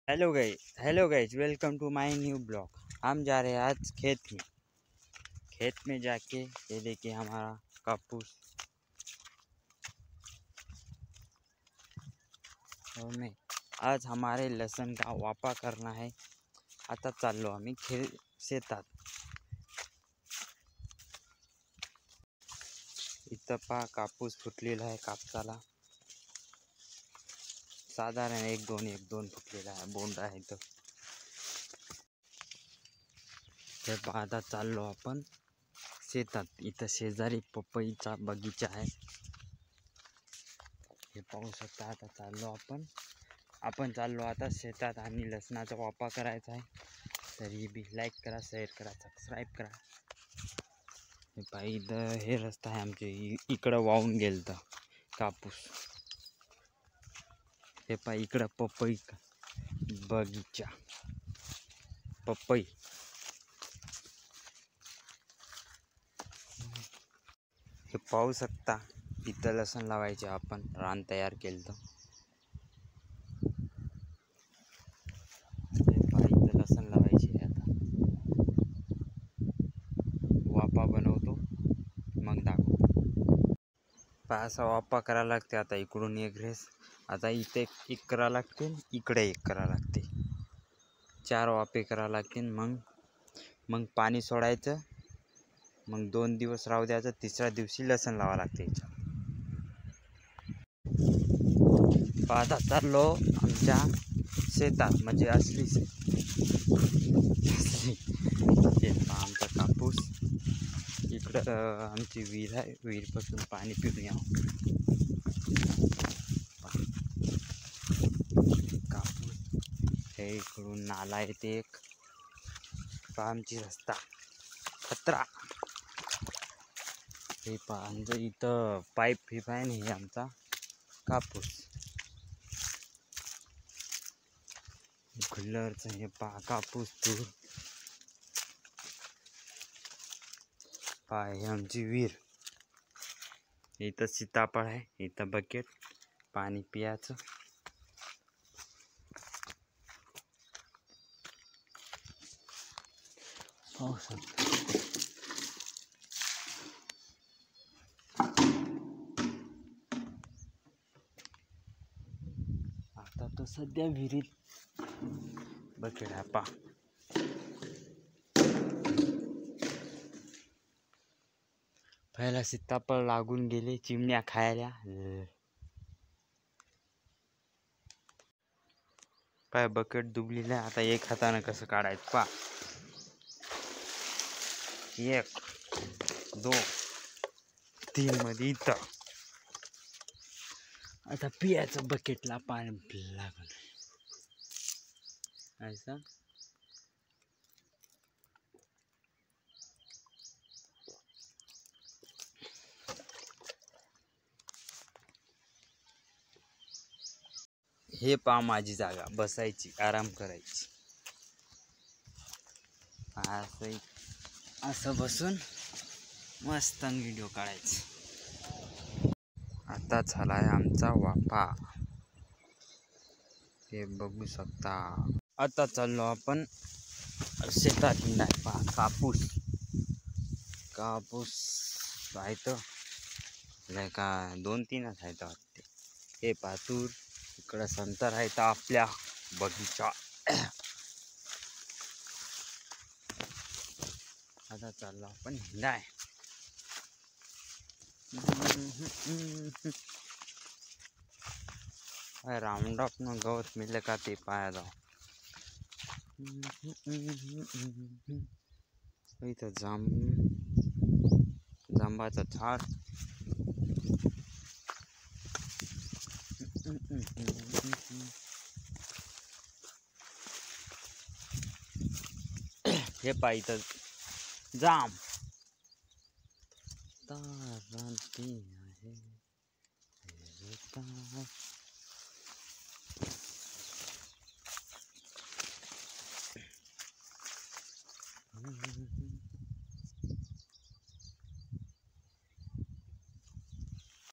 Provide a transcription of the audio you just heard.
Hello guys, welcome to my new blog. हम जा रहे हैं आज खेत में जाके ये देखिए हमारा कापूस। और मैं आज हमारे लसन का वापा करना है। आता चाललो आम्ही शेतात। इथं पहा कापूस फुटलेला आहे कापसाला। साधारण एक दोन फुटलेला आहे, बोंड आहे तो। ते आता चाललो आपण शेतात। इथं शेजारी पपईचा बगीचा आहे, हे पाहू शकता। आता चाललो आपण चाललो आता शेतात आणि लसणाचा वापा करायचा आहे। तरी बी लाईक करा, शेअर करा, सबस्क्राईब करा। हे पाही इथं हे रस्ता आहे आमचे, इकडं वाहून गेलतं कापूस। हे पाही इकडं पपई बगीचा, पपई। हे पाहू शकता, इथं लसण लावायचे आपण रान तयार केलं। हे पहा इथं लसण लावायचे आता वापा बनवतो, मग दाखवतो। पहा असा वापा करायला लागते। आता इकडून एक रेस, आता इथे एक करावं लागते, इकडे एक करावं लागते। 4 वापे करावं लागतील। मग पाणी सोडायचं, मग 2 दिवस राहू द्यायचं, तिसऱ्या दिवशी लसण लावा लागते। आता चाललो आमच्या शेतात, म्हणजे असली आमचा कापूस। इकडं आमची विहीर आहे, विहीरपासून पाणी पिऊन यावं। कापूस हे इकडून नाला येते एक, आमची रस्ता खतरा। हे पहा आमचं इथं पाईप आहे ना, हे आमचा कापूस। कलरचं हे पहा कापूस तूर। पहा हे आमची विहीर। इथं सीताफळ आहे, इथं बकेट पाणी पियाचं। पाहू शकता आता तो सध्या विहिरीत बकेट आहे। पहा पहिला सीताफळ लागून गेले, चिमण्या खायला। पाय बकेट डुबलेलं आहे। आता एक हाताने कसं काढायचं पहा, 1 2 3 मध्ये इथं। आता पियाचं बकेटला पाणी लागून असं। हे पहा माझी जागा बसायची, आराम करायची। असं बसून मस्त व्हिडिओ काढायचं। आता झालाय आमचा वाफा, हे बघू शकता। आता चाललो आपण शेतात हिंडाय। पहा कापूस आहे तर का 2-3च आहेत वाटते। हे पहा तूर, इकडं संतर आहे तर आपल्या बगीचा। आता चाललो आपण हिंडाय। राऊंड अप न गवत मिळलं का ते पाया जाऊ। इथं जांबाचं झाड। हे पहा इथं जाम तारांती आहे।